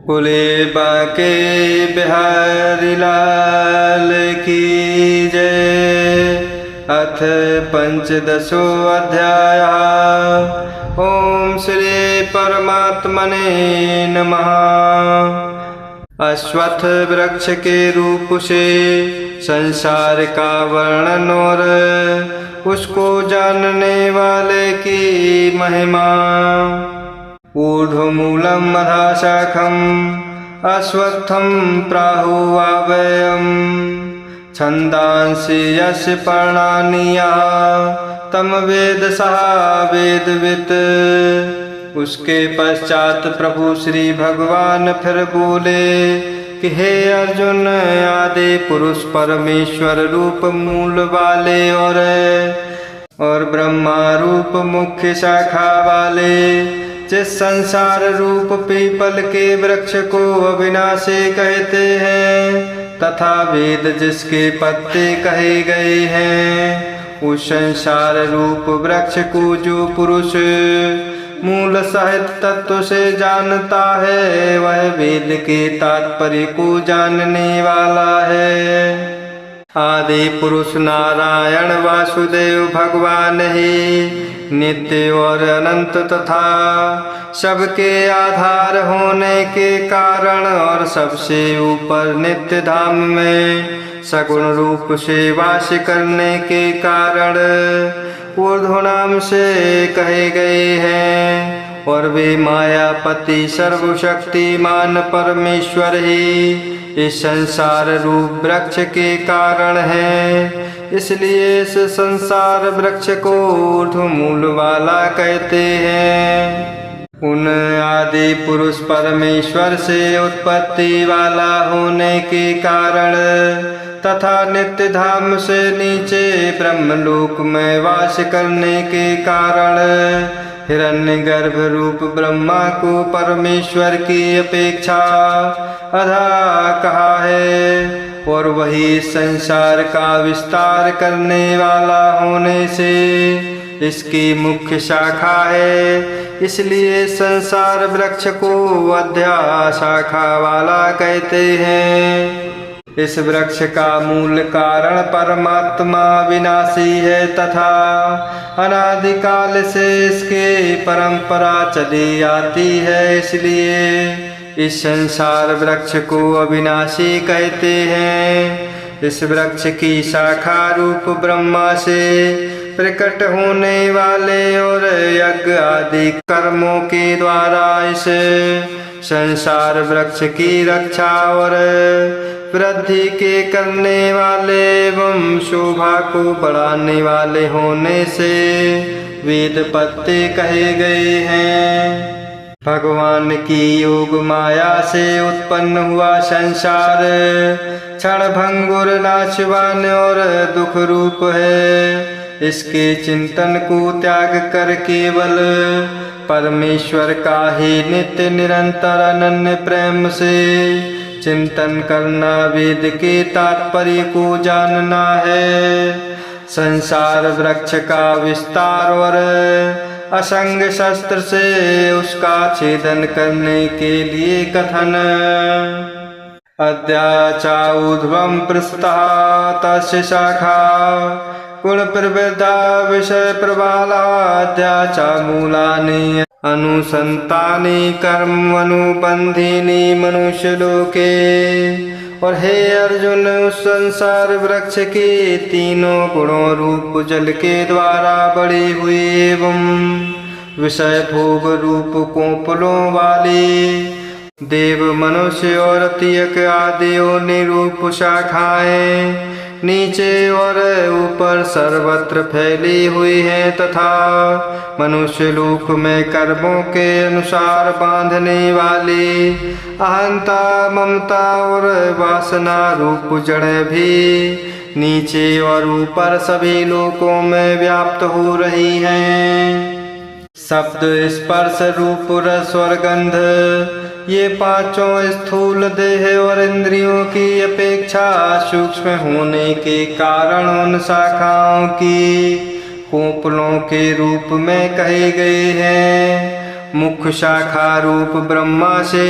बोले बांके बिहारी लाल की जय। अथ पंचदशो अध्याय। ओम श्री परमात्मने नमः। अश्वत्थ वृक्ष के रूप से संसार का वर्णन और उसको जानने वाले की महिमा। ऊर्ध्वमूलम् अधःशाखम् अश्वत्थं प्राहुर्व्ययम् छन्दांसि यस्य पर्णानि यः तं वेद सः वेदवित्। उसके पश्चात प्रभु श्री भगवान फिर बोले कि हे अर्जुन, आदि पुरुष परमेश्वर रूप मूल वाले और ब्रह्मा रूप मुख्य शाखा वाले, जिस संसार रूप पीपल के वृक्ष को अविनाशी कहते हैं तथा वेद जिसके पत्ते कहे गए हैं, उस संसार रूप वृक्ष को जो पुरुष मूल सहित तत्व से जानता है, वह वेद के तात्पर्य को जानने वाला है। आदि पुरुष नारायण वासुदेव भगवान ही नित्य और अनंत तथा सबके आधार होने के कारण और सबसे ऊपर नित्य धाम में सगुण रूप से वास करने के कारण ऊर्ध्व नाम से कहे गए हैं। और वे मायापति सर्वशक्तिमान परमेश्वर ही इस संसार रूप वृक्ष के कारण है। इसलिए इस संसार वृक्ष को ऊर्ध्वमूल वाला कहते हैं। उन आदि पुरुष परमेश्वर से उत्पत्ति वाला होने के कारण तथा नित्य धाम से नीचे ब्रह्मलोक में वास करने के कारण हिरण्यगर्भ रूप ब्रह्मा को परमेश्वर की अपेक्षा अधा कहा है। और वही संसार का विस्तार करने वाला होने से इसकी मुख्य शाखा है। इसलिए संसार वृक्ष को अध्या शाखा वाला कहते हैं। इस वृक्ष का मूल कारण परमात्मा विनाशी है तथा अनादिकाल से इसके परंपरा चली आती है। इसलिए इस संसार वृक्ष को अविनाशी कहते हैं। इस वृक्ष की शाखा रूप ब्रह्मा से प्रकट होने वाले और यज्ञ आदि कर्मों के द्वारा इस संसार वृक्ष की रक्षा और वृद्धि के करने वाले एवं शोभा को बढ़ाने वाले होने से वेद पत्ते कहे गए हैं। भगवान की योग माया से उत्पन्न हुआ संसार क्षण भंगुर नाशवान और दुख रूप है। इसके चिंतन को त्याग कर केवल परमेश्वर का ही नित्य निरंतर अनन्य प्रेम से चिंतन करना वेद के तात्पर्य को जानना है। संसार वृक्ष का विस्तार और असंग शस्त्र से उसका छेदन करने के लिए कथन। अद्याचा ऊर्ध्वं पृष्ठः तस्य शाखा गुण प्रवृद्धा विषय प्रबाला। अद्याचा मूलानि अनुसंतानि कर्म अनुबंधिनी मनुष्य लोके। और हे अर्जुन, उस संसार वृक्ष के तीनों गुणों रूप जल के द्वारा बढ़ी हुई एवं विषय भोग रूप कोपलों वाली देव मनुष्य और तियक आदि निरूप शाखाएं नीचे और ऊपर सर्वत्र फैली हुई है तथा मनुष्य लोक में कर्मों के अनुसार बांधने वाली अहंता ममता और वासना रूप जड़ भी नीचे और ऊपर सभी लोकों में व्याप्त हो रही हैं। शब्द स्पर्श रूप रस और गंध ये पांचों स्थूल देह और इंद्रियों की अपेक्षा सूक्ष्म होने के कारण उन शाखाओं की कोपलों के रूप में कहे गए हैं। मुख्य शाखा रूप ब्रह्मा से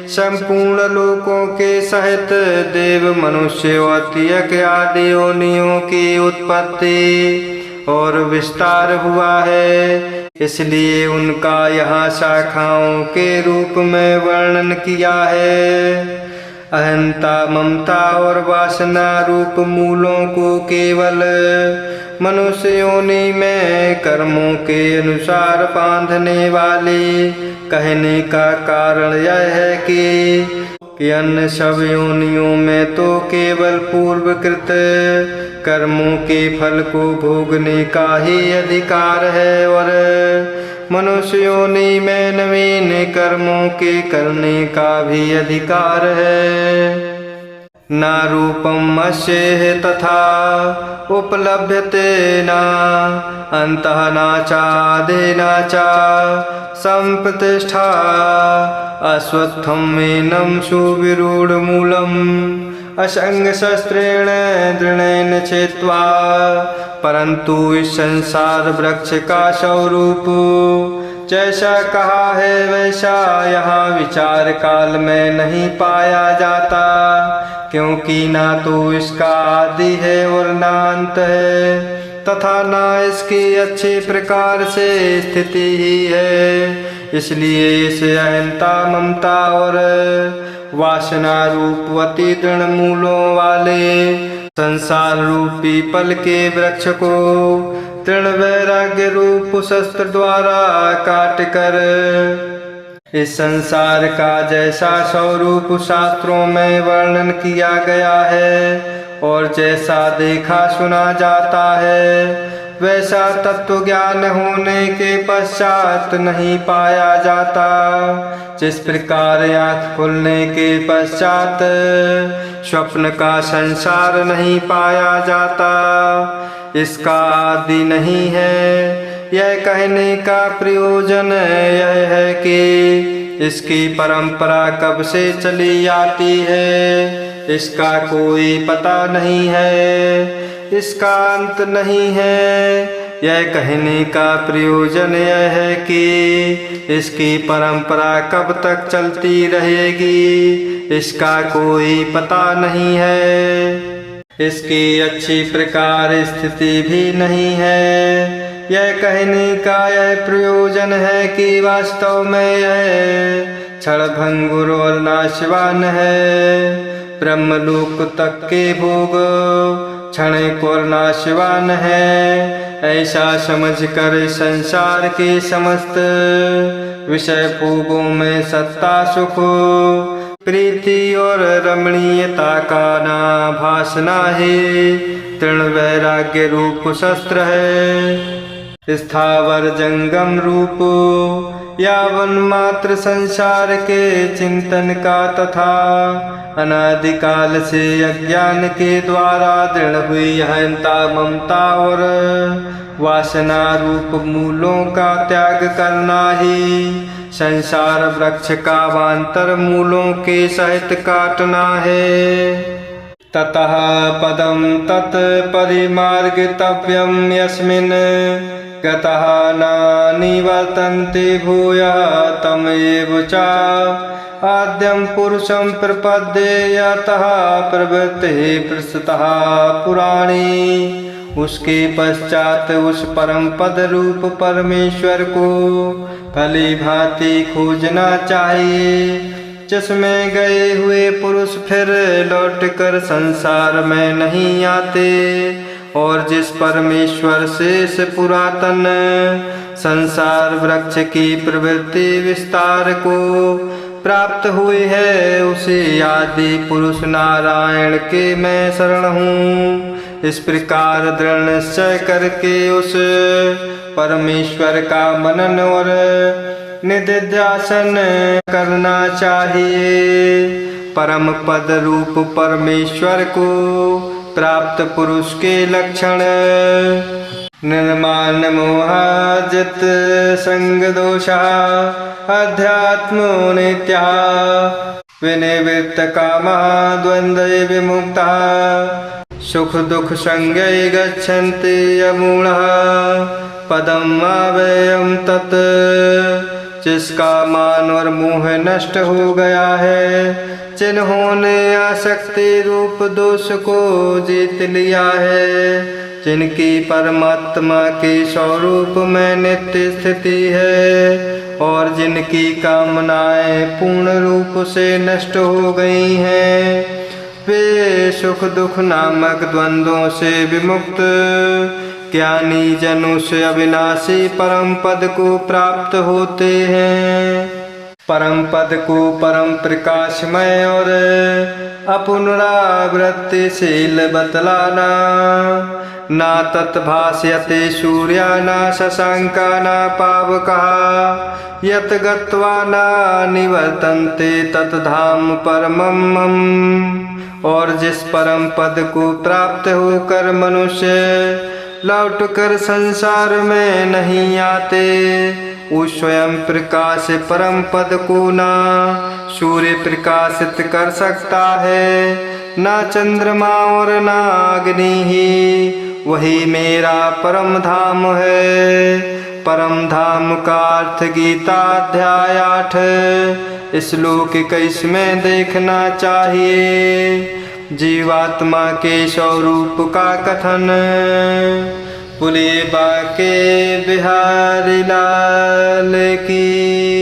संपूर्ण लोकों के सहित देव मनुष्य और तियक आदि योनियों की उत्पत्ति और विस्तार हुआ है। इसलिए उनका यहाँ शाखाओं के रूप में वर्णन किया है। अहंता, ममता और वासना रूप मूलों को केवल मनुष्य योनि में कर्मों के अनुसार बांधने वाले कहने का कारण यह है कि अन्य सब योनियों में तो केवल पूर्वकृत कर्मों के फल को भोगने का ही अधिकार है और मनुष्य योनि में नवीन कर्मों के करने का भी अधिकार है। न रूपम अस्य तथा उपलभ्यते न अन्तः न चादेन च संप्रतिष्ठा अश्वत्थं मेनं सुविरूढमूलम् असंग शस्त्रेण दृढ़ेन छेत्वा। परंतु इस संसार वृक्ष का स्वरूप जैसा कहा है वैसा यहाँ विचार काल में नहीं पाया जाता, क्योंकि ना तो इसका आदि है और ना अंत है, तथा ना इसकी अच्छी प्रकार से स्थिति ही है। इसलिए इस अहंता, ममता और वासना रूपवती दृढ़ मूलों वाले संसार रूपी पल के वृक्ष को दृढ़ वैराग्य रूप शस्त्र द्वारा काट कर इस संसार का जैसा स्वरूप शास्त्रों में वर्णन किया गया है और जैसा देखा सुना जाता है वैसा तत्व ज्ञान होने के पश्चात नहीं पाया जाता। जिस प्रकार आँख खुलने के पश्चात स्वप्न का संसार नहीं पाया जाता, इसका आदि नहीं है। यह कहने का प्रयोजन यह है कि इसकी परंपरा कब से चली आती है, इसका कोई पता नहीं है, इसका अंत नहीं है। यह कहने का प्रयोजन यह है कि इसकी परंपरा कब तक चलती रहेगी, इसका कोई पता नहीं है, इसकी अच्छी प्रकार स्थिति भी नहीं है। यह कहने का यह प्रयोजन है कि वास्तव में यह क्षणभंगुर और नाशवान है। ब्रह्मलोक तक के भोग क्षणिक और नाशवान है, ऐसा समझकर संसार के समस्त विषय भोगों में सत्ता, सुख, प्रीति और रमणीयता का ना भासना ही तृण वैराग्य रूप शस्त्र है। स्थावर जंगम रूप यावन मात्र संसार के चिंतन का तथा अनादिकाल से अज्ञान के द्वारा दृढ़ हुई अहंता, ममता और वासना रूप मूलों का त्याग करना ही संसार वृक्ष का वांतर मूलों के सहित काटना है। ततः पदम तत् परिमार्गितव्यं यस्मिन् गतः न निवर्तन्ते भूयः तमेव च आद्यं पुरुषं प्रपद्ये यतः प्रवृत्तिः पृष्ठतः पुराणी। उसके पश्चात उस परम पद रूप परमेश्वर को भली भांति खोजना चाहिए, जिसमें गए हुए पुरुष फिर लौटकर संसार में नहीं आते और जिस परमेश्वर से इस पुरातन संसार वृक्ष की प्रवृत्ति विस्तार को प्राप्त हुई है, उसे आदि पुरुष नारायण के मैं शरण हूँ। इस प्रकार दृढ़ निश्चय करके उस परमेश्वर का मनन और निधिध्यासन करना चाहिए। परम पद रूप परमेश्वर को प्राप्त पुरुष के लक्षण निर्माण मोहाजित संग दोषा अध्यात्मो नित्या विनिवृत्त कामा द्वंद्वे विमुक्ता सुख दुख संगै गच्छन्ति यमूढ़ः पदम अव्ययं तत् जिसका मान और मोह नष्ट हो गया है, जिन्होंने आसक्ति रूप दोष को जीत लिया है, जिनकी परमात्मा के स्वरूप में नित्य स्थिति है और जिनकी कामनाएं पूर्ण रूप से नष्ट हो गई हैं, वे सुख दुख नामक द्वंद्वों से विमुक्त ज्ञानी जनों से अविनाशी परम पद को प्राप्त होते हैं। परम पद को परम प्रकाशमय और अपुनरावृत्तिशील बतलाना। ना तत्भास्यते सूर्या न शशांका न पावकः, यत गत्वा न निवर्तन्ते तत्धाम परमम् मम। और जिस परम पद को प्राप्त होकर मनुष्य लौटकर संसार में नहीं आते, उस स्वयं प्रकाश परम पद को ना सूर्य प्रकाशित कर सकता है, ना चंद्रमा और ना अग्नि ही, वही मेरा परम धाम है। परम धाम का अर्थ गीता अध्याय 8 श्लोक 21 में देखना चाहिए। जीवात्मा के स्वरूप का कथन। बोलिए बाके बिहारी लाल की।